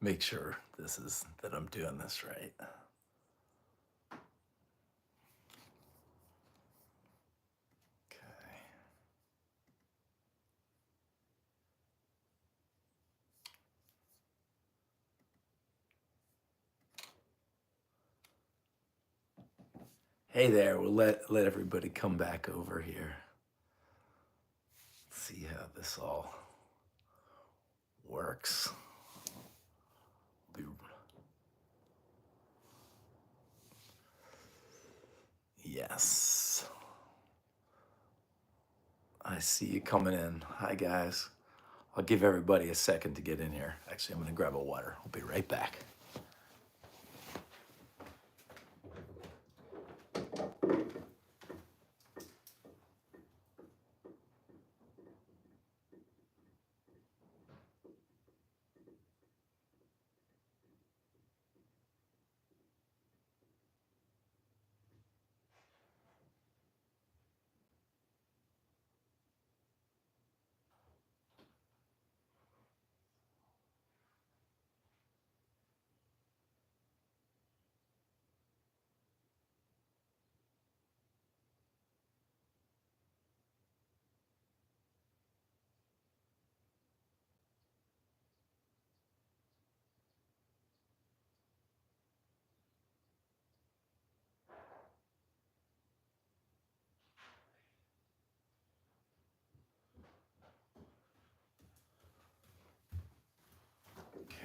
make sure that I'm doing this right. Okay. Hey there, we'll let everybody come back over here. See how this all works. Be- Yes. I see you coming in. Hi guys. I'll give everybody a second to get in here. Actually, I'm gonna grab a water. I'll be right back.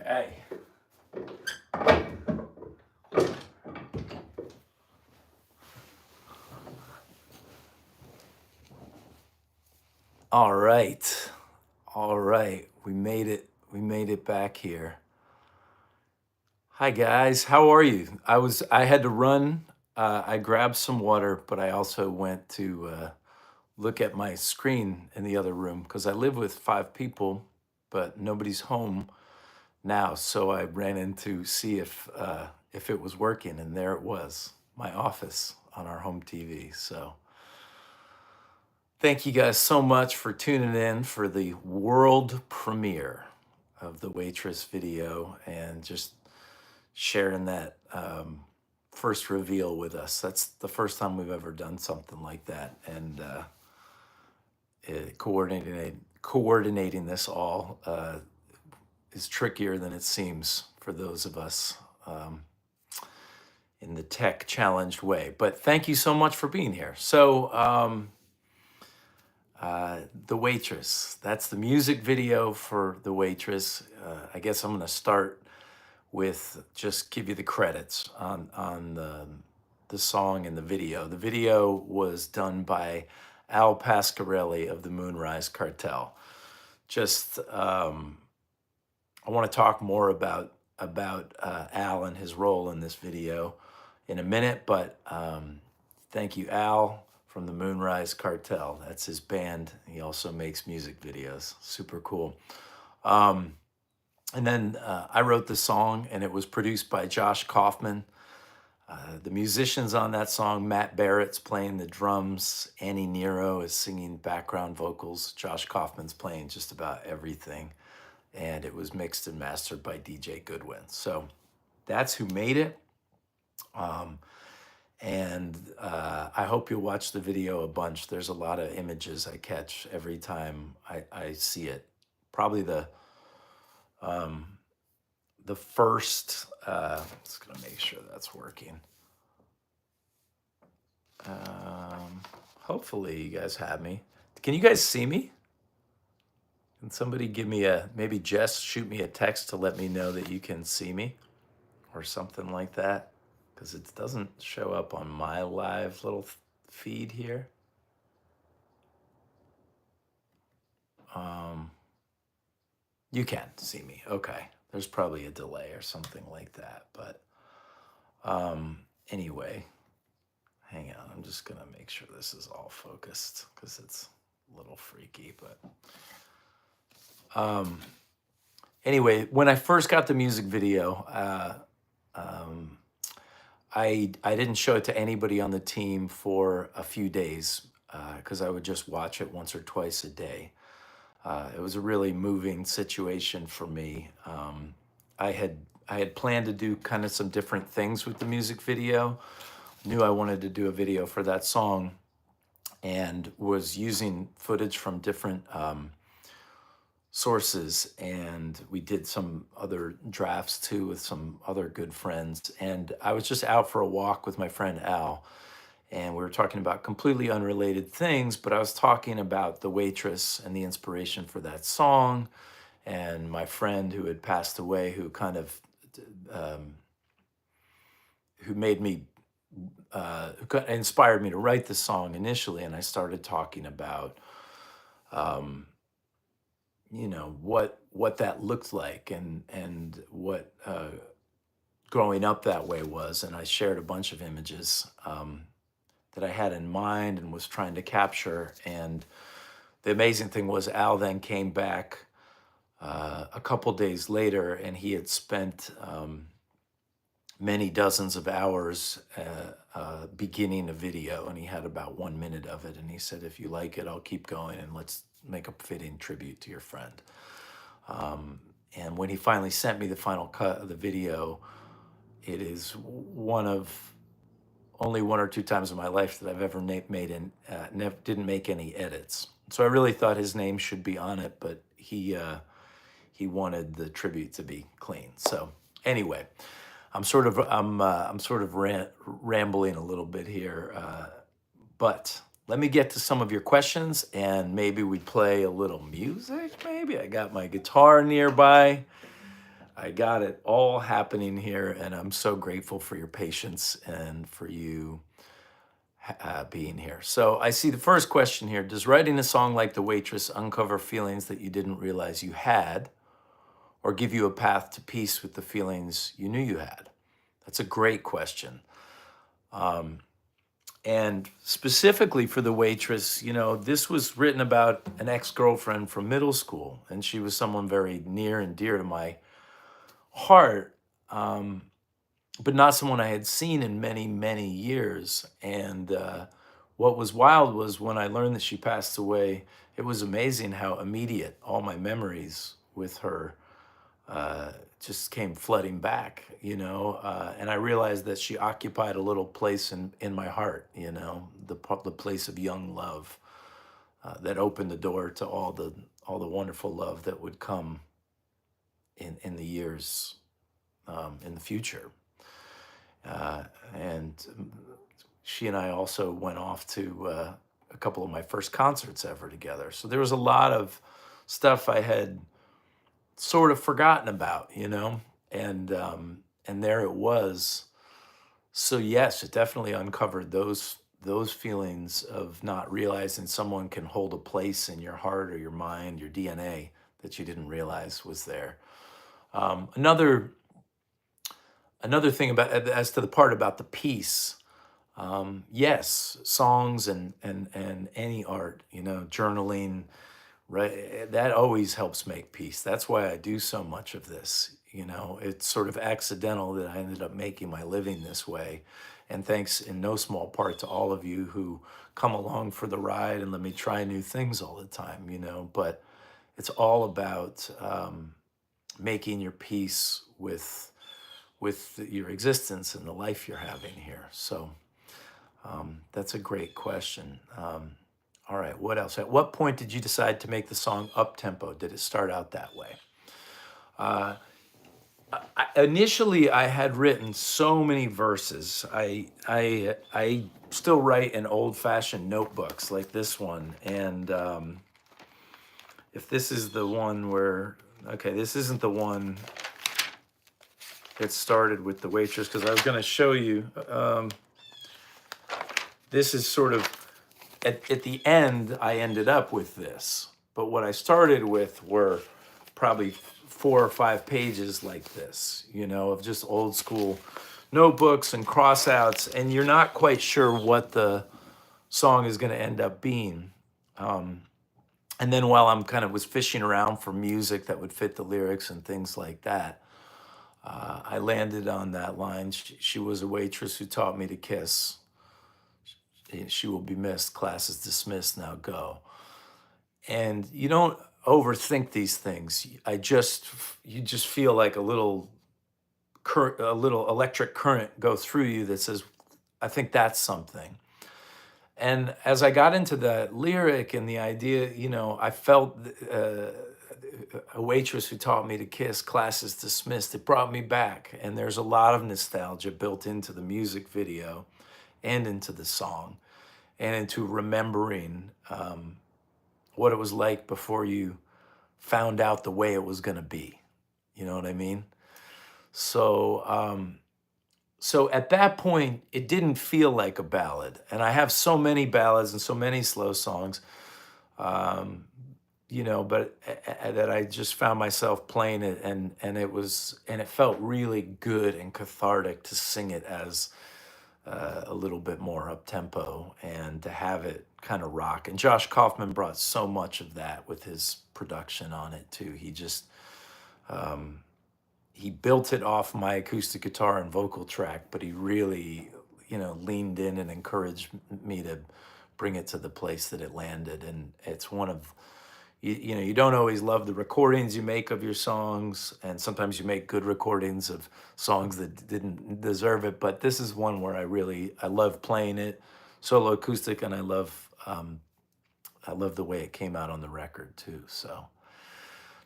Okay. All right. All right. We made it. We made it back here. Hi guys. How are you? I had to run. I grabbed some water, but I also went to look at my screen in the other room because I live with 5 people, but nobody's home now. So I ran in to see if it was working, and there it was, my office on our home TV. So thank you guys so much for tuning in for the world premiere of the Waitress video and just sharing that first reveal with us. That's the first time we've ever done something like that, and coordinating this all is trickier than it seems for those of us in the tech challenged way. But thank you so much for being here. So, The Waitress, that's the music video for The Waitress. I guess I'm going to start with just give you the credits on the song and the video. The video was done by Al Pasquarelli of the Moonrise Cartel. Just I want to talk more about Al and his role in this video in a minute, but thank you, Al from the Moonrise Cartel. That's his band. He also makes music videos. Super cool. And then I wrote the song, and it was produced by Josh Kaufman. The musicians on that song, Matt Barrett's playing the drums, Annie Nero is singing background vocals, Josh Kaufman's playing just about everything, and it was mixed and mastered by DJ Goodwin. So that's who made it. And I hope you'll watch the video a bunch. There's a lot of images I catch every time I see it. Probably the first, just gonna make sure that's working. Hopefully you guys have me. Can you guys see me? Can somebody give me maybe Jess shoot me a text to let me know that you can see me or something like that? Because it doesn't show up on my live little feed here. You can see me. Okay. There's probably a delay or something like that. But anyway, hang on. I'm just going to make sure this is all focused because it's a little freaky. But anyway, when I first got the music video, I didn't show it to anybody on the team for a few days because I would just watch it once or twice a day. It was a really moving situation for me. I had I had planned to do kind of some different things with the music video. Knew I wanted to do a video for that song, and was using footage from different sources. And we did some other drafts too with some other good friends. And I was just out for a walk with my friend Al, and we were talking about completely unrelated things, but I was talking about The Waitress and the inspiration for that song, and my friend who had passed away, who kind of um, who made me inspired me to write the song initially. And I started talking about um, what that looked like, and what growing up that way was. And I shared a bunch of images that I had in mind and was trying to capture. And the amazing thing was, Al then came back a couple days later, and he had spent many dozens of hours beginning a video, and he had about 1 minute of it. And he said, "If you like it, I'll keep going, and let's make a fitting tribute to your friend." And when he finally sent me the final cut of the video, it is one of only one or two times in my life that I've ever made and didn't make any edits. So I really thought his name should be on it, but he wanted the tribute to be clean. So anyway, I'm sort of rambling a little bit here, but let me get to some of your questions, and maybe we play a little music. Maybe I got my guitar nearby. I got it all happening here, and I'm so grateful for your patience and for you being here. So I see the first question here: does writing a song like The Waitress uncover feelings that you didn't realize you had, or give you a path to peace with the feelings you knew you had? That's a great question. And specifically for The Waitress, this was written about an ex-girlfriend from middle school, and she was someone very near and dear to my heart, but not someone I had seen in many, many years. And what was wild was when I learned that she passed away, it was amazing how immediate all my memories with her just came flooding back, and I realized that she occupied a little place in my heart, the place of young love that opened the door to all the wonderful love that would come in the years in the future. And she and I also went off to a couple of my first concerts ever together. So there was a lot of stuff I had sort of forgotten about, and there it was. So yes, it definitely uncovered those feelings of not realizing someone can hold a place in your heart or your mind, your DNA, that you didn't realize was there. Another thing about, as to the part about the peace, yes, songs and any art, journaling, right? That always helps make peace. That's why I do so much of this. It's sort of accidental that I ended up making my living this way. And thanks in no small part to all of you who come along for the ride and let me try new things all the time, But it's all about making your peace with your existence and the life you're having here. So that's a great question. All right, what else? At what point did you decide to make the song up-tempo? Did it start out that way? Initially, I had written so many verses. I still write in old-fashioned notebooks like this one. And if this is the one where, okay, this isn't the one that started with The Waitress, because I was going to show you. This is sort of, at the end, I ended up with this. But what I started with were probably 4 or 5 pages like this, of just old school notebooks and crossouts. And you're not quite sure what the song is going to end up being. And then while I'm kind of was fishing around for music that would fit the lyrics and things like that, I landed on that line. She was a waitress who taught me to kiss. She will be missed. Class is dismissed. Now go. And overthink these things. You just feel like a little electric current go through you that says, I think that's something. And as I got into the lyric and the idea, I felt a waitress who taught me to kiss, classes dismissed. It brought me back. And there's a lot of nostalgia built into the music video and into the song and into remembering what it was like before you found out the way it was going to be. You know what I mean? So at that point, it didn't feel like a ballad. And I have so many ballads and so many slow songs, but that I just found myself playing it, and it felt really good and cathartic to sing it as a little bit more up tempo and to have it kind of rock. And Josh Kaufman brought so much of that with his production on it too. He built it off my acoustic guitar and vocal track, but he really, leaned in and encouraged me to bring it to the place that it landed. And it's one of, you don't always love the recordings you make of your songs, and sometimes you make good recordings of songs that didn't deserve it. But this is one where I love playing it solo acoustic, and I love the way it came out on the record too. So.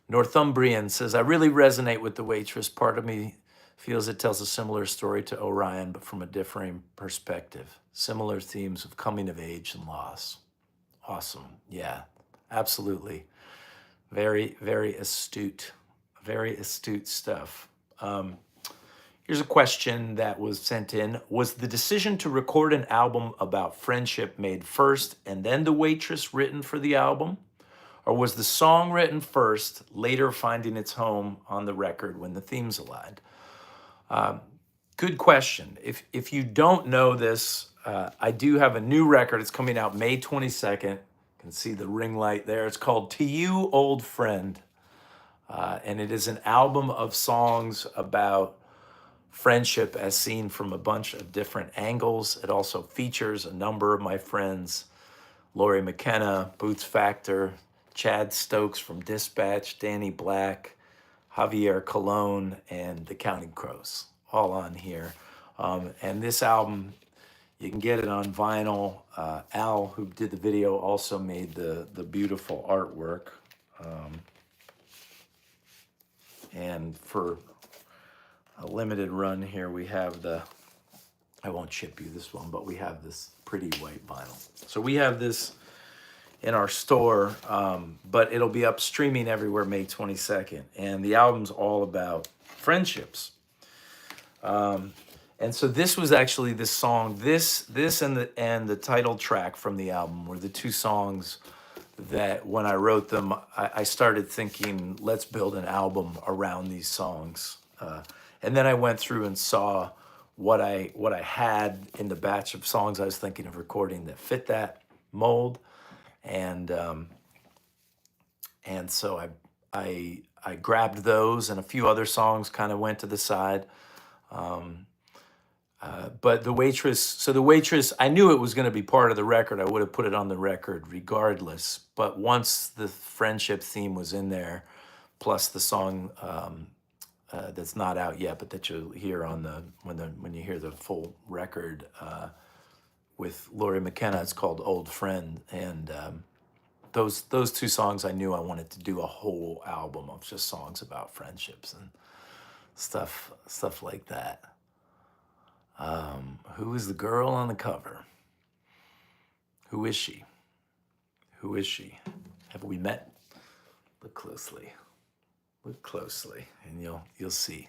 Northumbrian says, I really resonate with The Waitress. Part of me feels it tells a similar story to Orion, but from a differing perspective. Similar themes of coming of age and loss. Awesome. Yeah, absolutely. Very, very astute. Very astute stuff. Here's a question that was sent in. Was the decision to record an album about friendship made first and then The Waitress written for the album? Or was the song written first, later finding its home on the record when the themes aligned? Good question. If you don't know this, I do have a new record. It's coming out May 22nd. You can see the ring light there. It's called To You, Old Friend. And it is an album of songs about friendship as seen from a bunch of different angles. It also features a number of my friends, Laurie McKenna, Boots Factor, Chad Stokes from Dispatch, Danny Black, Javier Colon, and the Counting Crows, all on here. And this album, you can get it on vinyl. Al, who did the video, also made the beautiful artwork. And for a limited run here, we have I won't ship you this one, but we have this pretty white vinyl. So we have this in our store, but it'll be up streaming everywhere May 22nd. And the album's all about friendships. And so this was actually this song, this and the title track from the album were the two songs that when I wrote them, I started thinking, let's build an album around these songs. And then I went through and saw what I had in the batch of songs I was thinking of recording that fit that mold. And so I grabbed those, and a few other songs kind of went to the side. But The Waitress, I knew it was going to be part of the record. I would have put it on the record regardless. But once the friendship theme was in there, plus the song that's not out yet, but that you'll hear when you hear the full record, with Laurie McKenna, it's called Old Friend. And those two songs, I knew I wanted to do a whole album of just songs about friendships and stuff like that. Who is the girl on the cover? Who is she? Who is she? Have we met? Look closely. Look closely, and you'll see.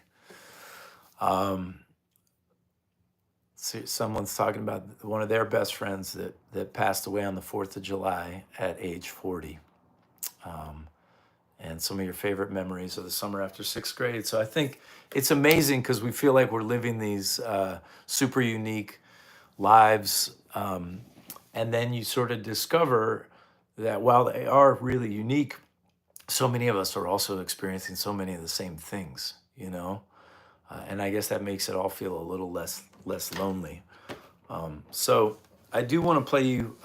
Someone's talking about one of their best friends that passed away on the 4th of July at age 40. And some of your favorite memories of the summer after 6th grade. So I think it's amazing because we feel like we're living these super unique lives. And then you sort of discover that while they are really unique, so many of us are also experiencing so many of the same things, and I guess that makes it all feel a little less lonely. So I do want to play you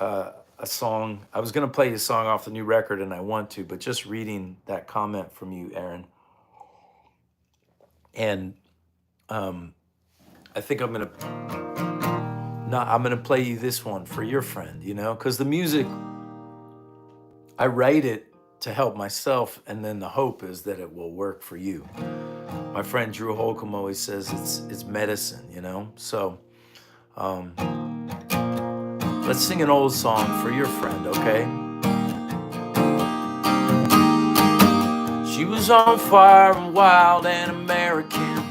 a song. I was gonna play a song off the new record, and I want to, but just reading that comment from you, Aaron, and I think I'm gonna play you this one for your friend. You know, because the music, I write it to help myself, and then the hope is that it will work for you. My friend Drew Holcomb always says it's medicine. You know, so. Um, Let's sing an old song for your friend, okay? She was on fire and wild and American.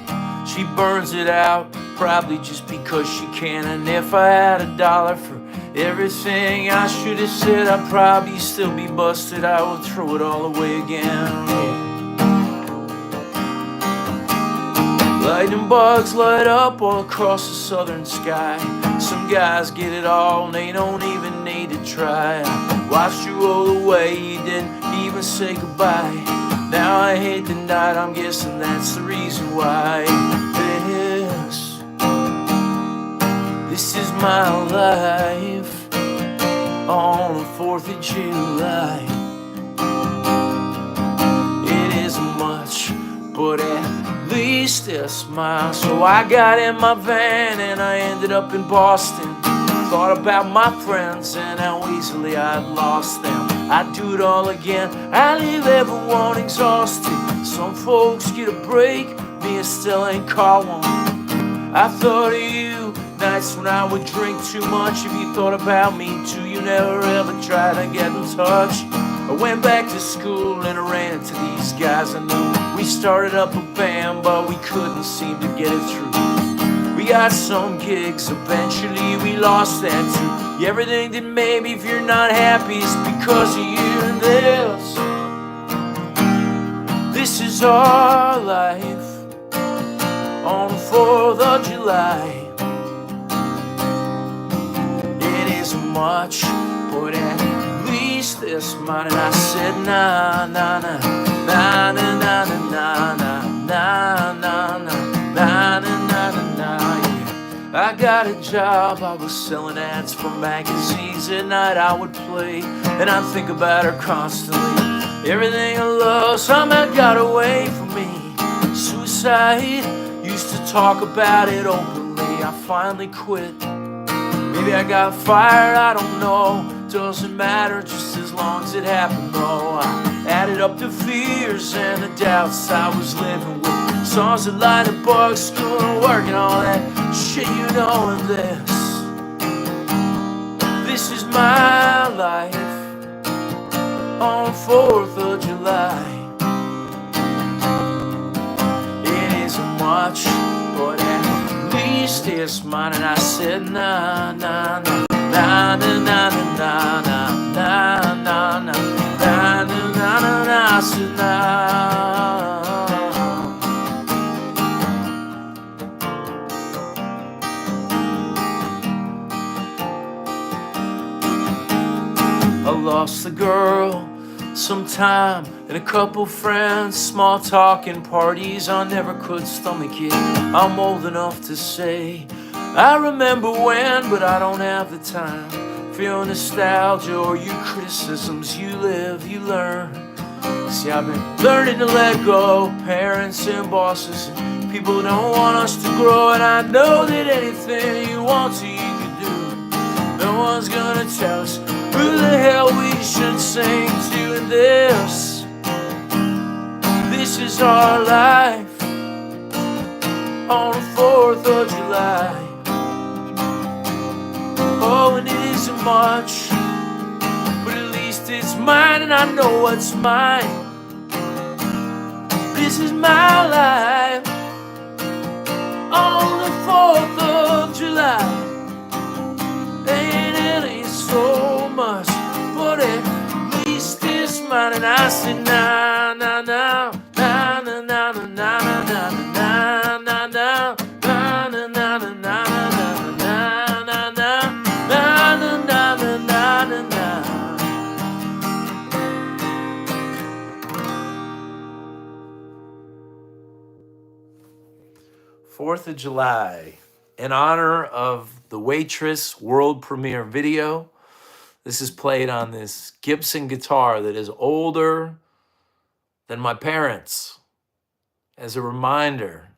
She burns it out, probably just because she can. And if I had $1 for everything I should have said, I'd probably still be busted. I would throw it all away again. Lightning bugs light up all across the southern sky. Some guys get it all and they don't even need to try. I watched you roll away, you didn't even say goodbye. Now I hate the night, I'm guessing that's the reason why. This is my life on the 4th of July. It isn't much, but at least a smile. So I got in my van and I ended up in Boston. Thought about my friends and how easily I'd lost them. I'd do it all again, I leave everyone exhausted. Some folks get a break, me I still ain't caught one. I thought of you nights when I would drink too much. If you thought about me too, you never ever tried to get in touch. I went back to school and I ran into these guys I knew. We started up a band, but we couldn't seem to get it through. We got some gigs, eventually we lost that too. Yeah, everything that maybe if you're not happy is because of you. And this is our life on the 4th of July. It isn't much, but at least this mine. And I said, nah, nah, nah, nah, nah, nah, nah, nah, nah, nah, nah, nah, nah, nah, nah, yeah. I got a job, I was selling ads for magazines. At night I would play, and I'd think about her constantly. Everything I love somehow got away from me. Suicide, used to talk about it openly. I finally quit. Maybe I got fired, I don't know. Doesn't matter, just as long as it happened though. I added up the fears and the doubts I was living with. Songs that light up bugs, school and work and all that shit you know. And this is my life on 4th of July. It isn't much, but at least it's mine. And I said, nah, nah, nah, nah, nah, nah, nah, nah, nah, nah, nah, nah, nah, nah, nah, I said, nah. I lost the girl sometime and a couple friends, small talking parties I never could stomach it. I'm old enough to say I remember when, but I don't have the time for your nostalgia or your criticisms. You live, you learn. See, I've been learning to let go, parents and bosses. People don't want us to grow, and I know that anything you want to, you can do. No one's gonna tell us who the hell we should sing to. And this is our life on the 4th of July. Oh, and it isn't much, but at least it's mine, and I know what's mine. This is my life on the 4th of July. And it ain't so much, but at least it's mine. And I said, nah, nah, nah, nah, nah, nah, nah, nah, nah, nah, nah, nah, nah, nah, nah, nah, nah, nah. Fourth of July, in honor of the Waitress world premiere video. This is played on this Gibson guitar that is older than my parents, as a reminder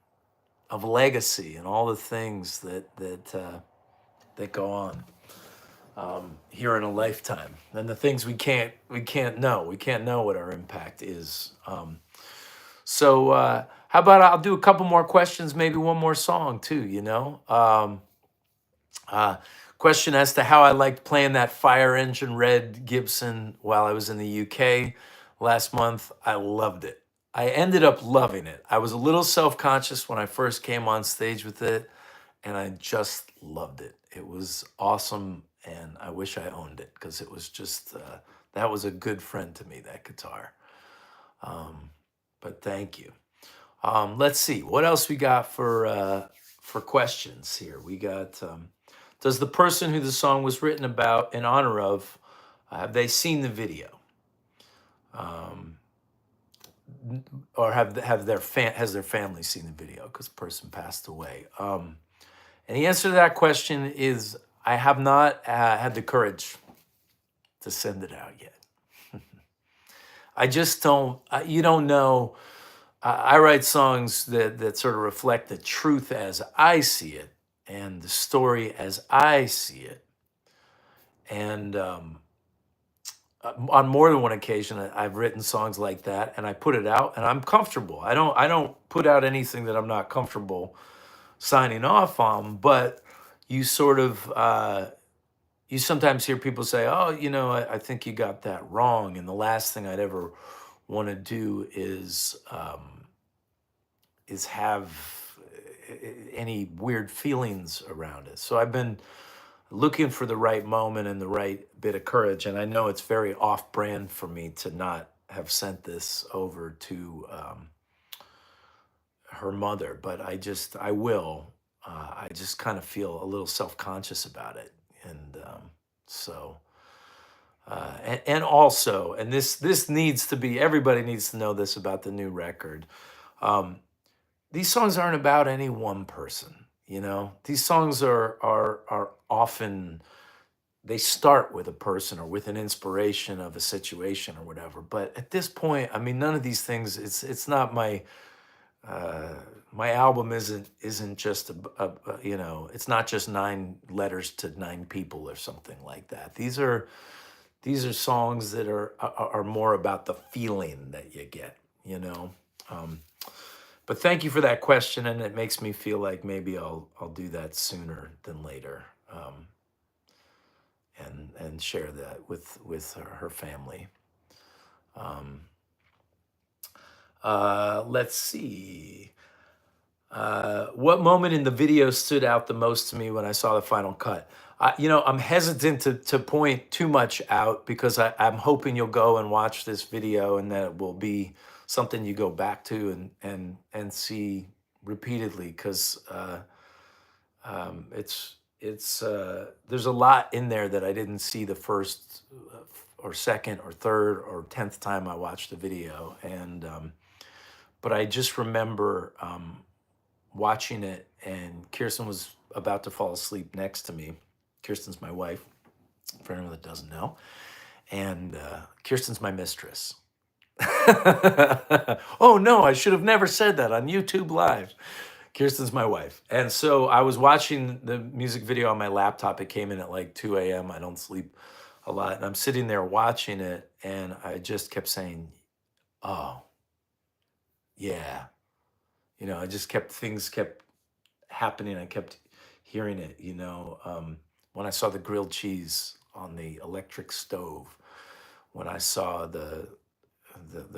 of legacy and all the things that go on here in a lifetime, and the things we can't know. We can't know what our impact is. How about I'll do a couple more questions, maybe one more song too. Uh, Question as to how I liked playing that fire engine red Gibson while I was in the UK last month. I loved it. I ended up loving it. I was a little self conscious when I first came on stage with it, and I just loved it. It was awesome, and I wish I owned it because it was just, that was a good friend to me, that guitar. Um, but thank you. Let's see what else we got for questions here. We got does the person who the song was written about in honor of have they seen the video, um, or has their family seen the video because the person passed away? And the answer to that question is I have not had the courage to send it out yet. I just don't. You don't know. I write songs that sort of reflect the truth as I see it and the story as I see it. And on more than one occasion, I've written songs like that, and I put it out, and I'm comfortable. I don't put out anything that I'm not comfortable signing off on. But you sort of you sometimes hear people say, "Oh, I think you got that wrong." And the last thing I'd ever want to do is have any weird feelings around it. So I've been looking for the right moment and the right bit of courage. And I know it's very off brand for me to not have sent this over to her mother, but I will. I just kind of feel a little self conscious about it. And so, and also, and this needs to be, everybody needs to know this about the new record. Um, these songs aren't about any one person. These songs are often, they start with a person or with an inspiration of a situation or whatever. But at this point, I mean, none of these things. It's not uh, my album isn't just it's not just 9 letters to 9 people or something like that. These are songs that are more about the feeling that you get. Um, but thank you for that question, and it makes me feel like maybe I'll do that sooner than later, and share that with her family. Um, let's see. What moment in the video stood out the most to me when I saw the final cut? I'm hesitant to point too much out because I'm hoping you'll go and watch this video and that it will be something you go back to and see repeatedly because there's a lot in there that I didn't see the first or second or third or 10th time I watched the video. And but I just remember watching it, and Kirsten was about to fall asleep next to me. Kirsten's my wife, for anyone that doesn't know, and Kirsten's my mistress. Oh no, I should have never said that on YouTube Live. Kirsten's my wife. And so I was watching the music video on my laptop. It came in at like 2 a.m. I don't sleep a lot. And I'm sitting there watching it, and I just kept saying, oh, yeah. Things kept happening. I kept hearing it, when I saw the grilled cheese on the electric stove, when I saw the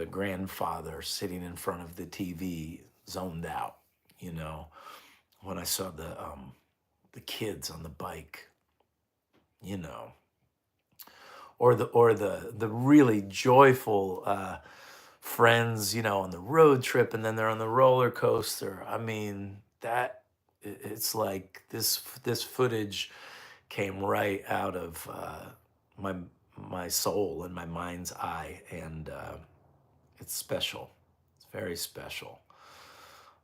grandfather sitting in front of the TV zoned out, when I saw the kids on the bike, you know, or the really joyful friends, on the road trip, and then they're on the roller coaster. I mean, it's like this footage came right out of my my soul and my mind's eye, and it's special. It's very special.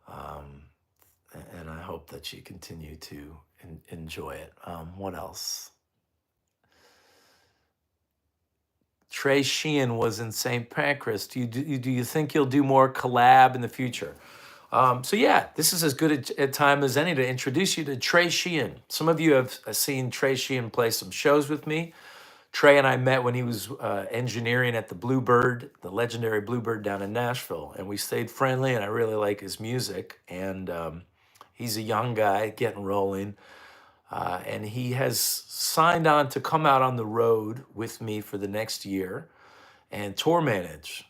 Um, and I hope that you continue to enjoy it. What else? Trey Sheehan was in St. Pancras. Do you think you'll do more collab in the future? So yeah, this is as good a time as any to introduce you to Trey Sheehan. Some of you have seen Trey Sheehan play some shows with me. Trey and I met when he was engineering at the Bluebird, the legendary Bluebird down in Nashville, and we stayed friendly. And I really like his music. And he's a young guy getting rolling, and he has signed on to come out on the road with me for the next year and tour manage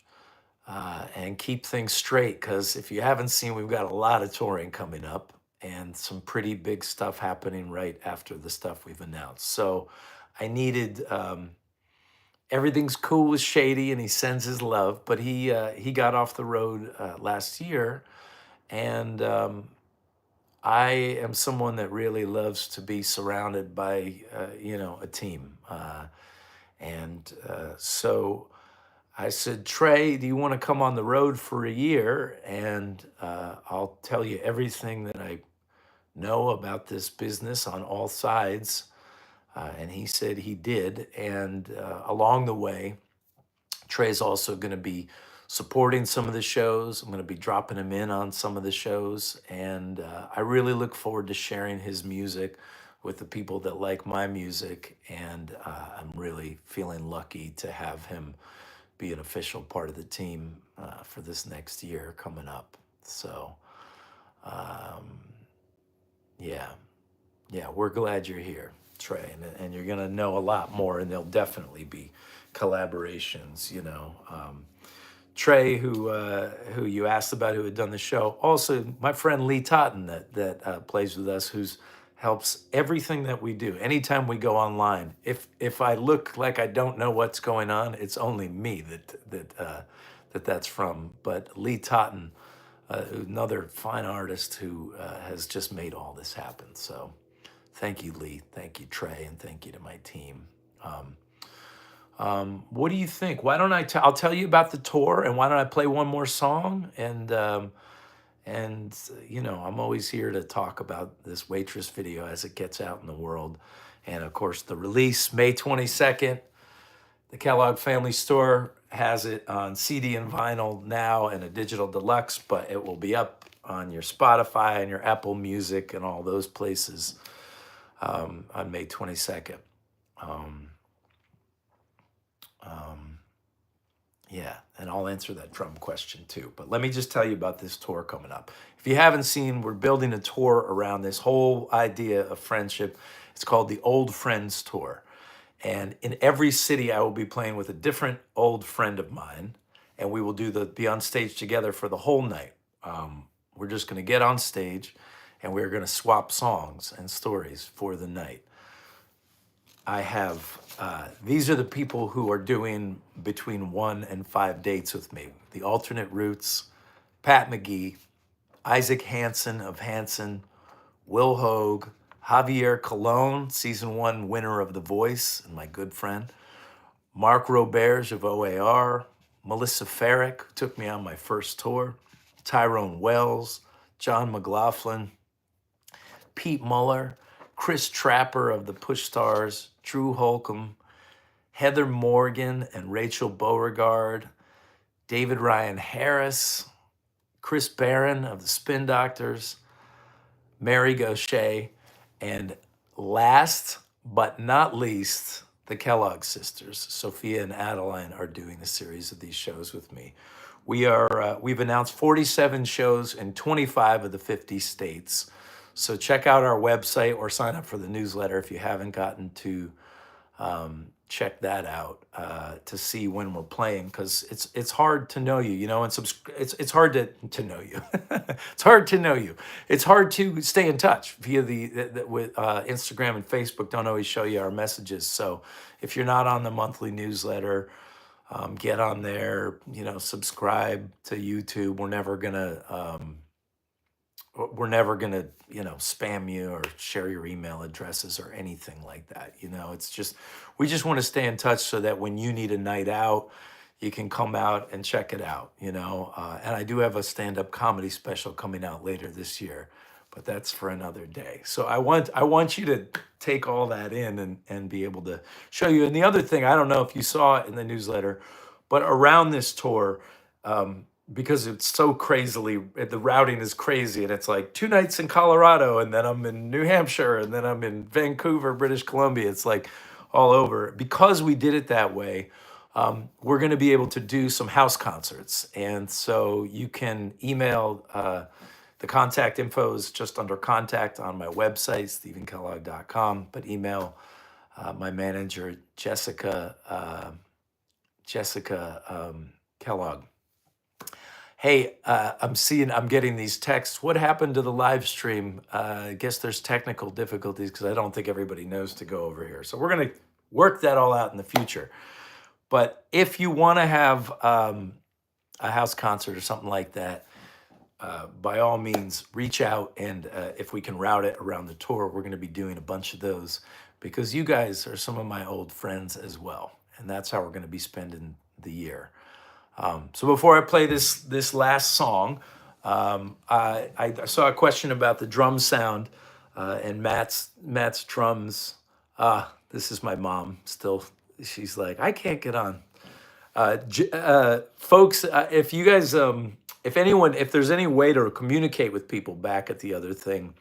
and keep things straight. Because if you haven't seen, we've got a lot of touring coming up and some pretty big stuff happening right after the stuff we've announced. So I needed. Everything's cool with Shady, and he sends his love. But he got off the road last year, and I am someone that really loves to be surrounded by a team, so I said, Trey, do you want to come on the road for a year, and I'll tell you everything that I know about this business on all sides. And he said he did, and along the way, Trey's also going to be supporting some of the shows. I'm going to be dropping him in on some of the shows. And I really look forward to sharing his music with the people that like my music. And I'm really feeling lucky to have him be an official part of the team for this next year coming up. So, um, yeah, yeah, we're glad you're here, Trey. And you're going to know a lot more, and there'll definitely be collaborations, Trey, who you asked about, who had done the show. Also, my friend Lee Totten that plays with us, who's helps everything that we do. Anytime we go online, if I look like I don't know what's going on, it's only me that's from. But Lee Totten, another fine artist who has just made all this happen. So, thank you, Lee. Thank you, Trey, and thank you to my team. What do you think? Why don't I'll tell you about the tour, and why don't I play one more song? I'm always here to talk about this Waitress video as it gets out in the world. And of course, the release, May 22nd, the Kellogg Family Store has it on CD and vinyl now and a digital deluxe, but it will be up on your Spotify and your Apple Music and all those places on May 22nd. Yeah, and I'll answer that drum question too. But let me just tell you about this tour coming up. If you haven't seen, we're building a tour around this whole idea of friendship. It's called the Old Friends Tour. And in every city, I will be playing with a different old friend of mine, and we will be on stage together for the whole night. We're just going to get on stage, and we're going to swap songs and stories for the night. I have, these are the people who are doing between 1 and 5 dates with me. The Alternate Roots, Pat McGee, Isaac Hansen of Hansen, Will Hogue, Javier Colon, season 1 winner of The Voice, and my good friend, Mark Roberge of OAR, Melissa Farrick, who took me on my first tour, Tyrone Wells, John McLaughlin, Pete Muller, Chris Trapper of the Push Stars, Drew Holcomb, Heather Morgan and Rachel Beauregard, David Ryan Harris, Chris Barron of the Spin Doctors, Mary Gaucher, and last but not least, the Kellogg sisters, Sophia and Adeline, are doing a series of these shows with me. We've announced 47 shows in 25 of the 50 states. So check out our website or sign up for the newsletter if you haven't gotten to check that out to see when we're playing, because it's hard to know you, and it's hard to know you. It's hard to know you. It's hard to stay in touch via with Instagram and Facebook. Don't always show you our messages. So if you're not on the monthly newsletter, get on there. Subscribe to YouTube. We're never gonna spam you or share your email addresses or anything like that. It's just, we just want to stay in touch so that when you need a night out, you can come out and check it out. And I do have a stand-up comedy special coming out later this year, but that's for another day. So I want you to take all that in and be able to show you. And the other thing, I don't know if you saw it in the newsletter, but around this tour, because it's so crazily, the routing is crazy, and it's like 2 nights in Colorado, and then I'm in New Hampshire, and then I'm in Vancouver, British Columbia. It's like all over. Because we did it that way, we're going to be able to do some house concerts. And so you can email, the contact info is just under contact on my website, stephenkellogg.com, but email my manager, Jessica Kellogg. Hey, I'm getting these texts. What happened to the live stream? I guess there's technical difficulties because I don't think everybody knows to go over here. So we're going to work that all out in the future. But if you want to have a house concert or something like that, by all means, reach out. And if we can route it around the tour, we're going to be doing a bunch of those because you guys are some of my old friends as well. And that's how we're going to be spending the year. So before I play this last song, I saw a question about the drum sound and Matt's drums. This is my mom still. She's like, I can't get on. Folks, if you guys, if there's any way to communicate with people back at the other thing,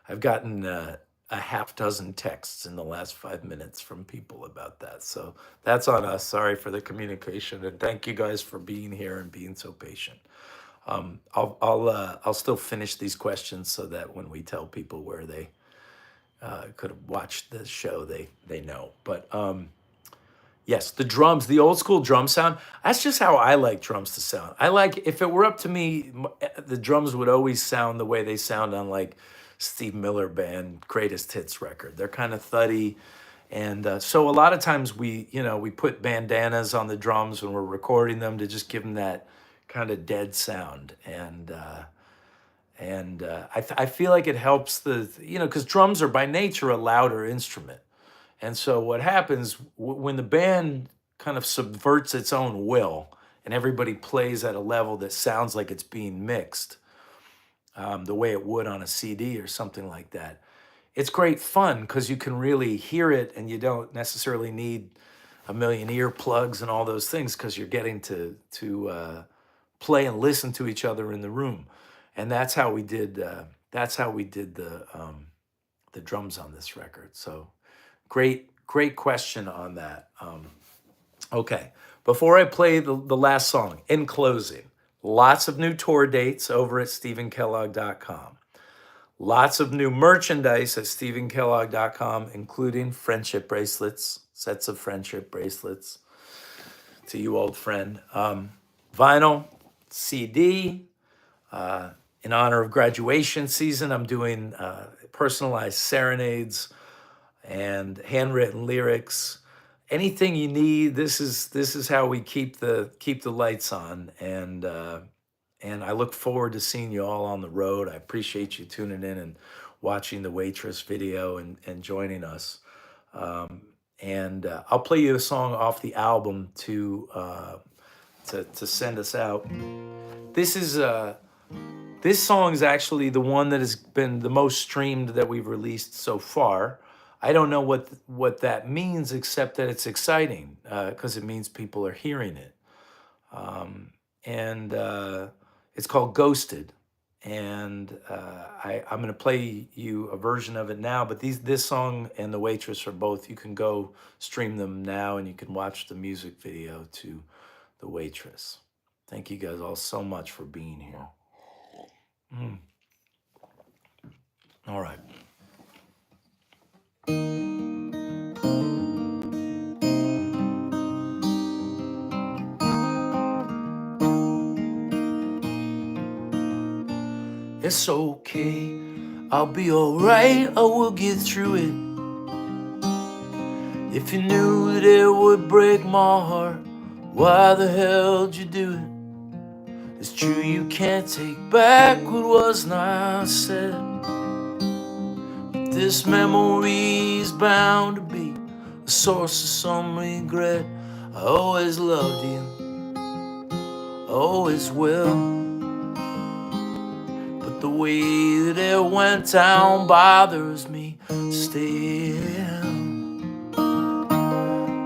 I've gotten a half dozen texts in the last 5 minutes from people about that. So that's on us. Sorry for the communication, and thank you guys for being here and being so patient. I'll still finish these questions so that when we tell people where they could have watched the show, they know. But yes, the drums, the old school drum sound. That's just how I like drums to sound. I like, if it were up to me, the drums would always sound the way they sound on like Steve Miller Band Greatest Hits record. They're kind of thuddy, and so a lot of times we put bandanas on the drums when we're recording them to just give them that kind of dead sound. I feel like it helps because drums are by nature a louder instrument. And so what happens when the band kind of subverts its own will and everybody plays at a level that sounds like it's being mixed, the way it would on a CD or something like that, it's great fun because you can really hear it and you don't necessarily need a million earplugs and all those things because you're getting to play and listen to each other in the room. And that's how we did the drums on this record. So great question on that. Okay, before I play the last song, in closing, lots of new tour dates over at stephenkellogg.com. Lots of new merchandise at stephenkellogg.com, including friendship bracelets, sets of friendship bracelets to you, old friend. Vinyl, CD. In honor of graduation season, I'm doing personalized serenades and handwritten lyrics. Anything you need, this is how we keep the lights on. And I look forward to seeing you all on the road. I appreciate you tuning in and watching the Waitress video and joining us. I'll play you a song off the album to send us out. This song is actually the one that has been the most streamed that we've released so far. I don't know what that means, except that it's exciting because it means people are hearing it. It's called Ghosted. And I'm going to play you a version of it now, but this song and The Waitress are both, you can go stream them now and you can watch the music video to The Waitress. Thank you guys all so much for being here. All right. It's okay, I'll be alright, I will get through it. If you knew that it would break my heart, why the hell did you do it? It's true you can't take back what was not said, but this memory's bound to be a source of some regret. I always loved you, always will. the way that it went down bothers me still.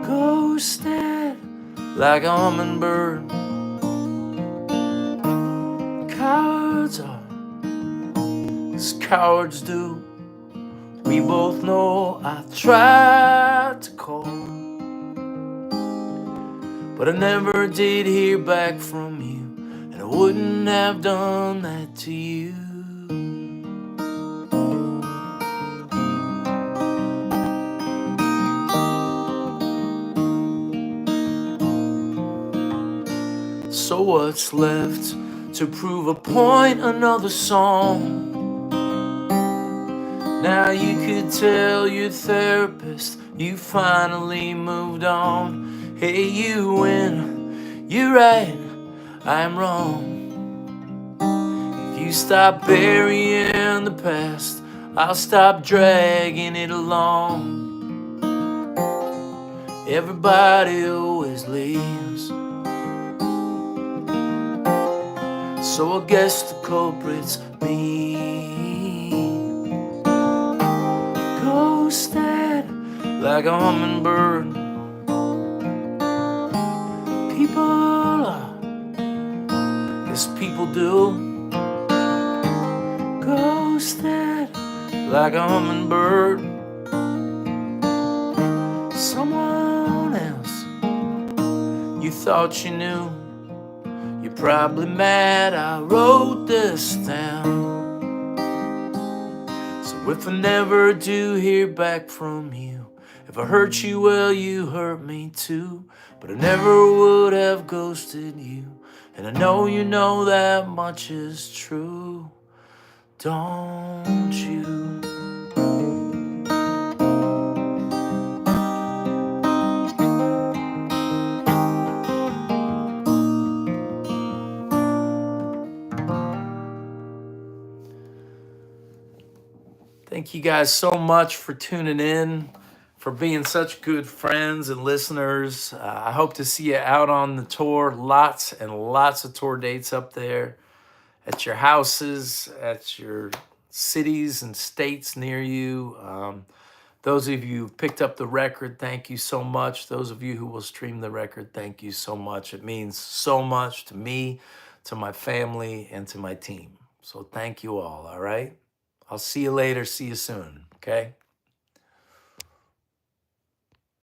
Ghosted like a hummingbird. Cowards are as cowards do. We both know I tried to call, but I never did hear back from you, and I wouldn't have done that to you. So what's left to prove a point? Another song. Now you could tell your therapist you finally moved on. Hey, you win, you're right, I'm wrong. If you stop burying the past, I'll stop dragging it along. Everybody always leaves, so I guess the culprit's me. Ghosted like a hummingbird. People are as people do. Ghosted like a hummingbird. Someone else you thought you knew. You're probably mad I wrote this down. So if I never do hear back from you, if I hurt you, well, you hurt me too. But I never would have ghosted you, and I know you know that much is true, don't you? Thank you guys so much for tuning in, for being such good friends and listeners. I hope to see you out on the tour. Lots and lots of tour dates up there at your houses, at your cities and states near you. Those of you who've picked up the record, thank you so much. Those of you who will stream the record, thank you so much. It means so much to me, to my family, and to my team. So thank you all right? I'll see you later. See you soon, okay?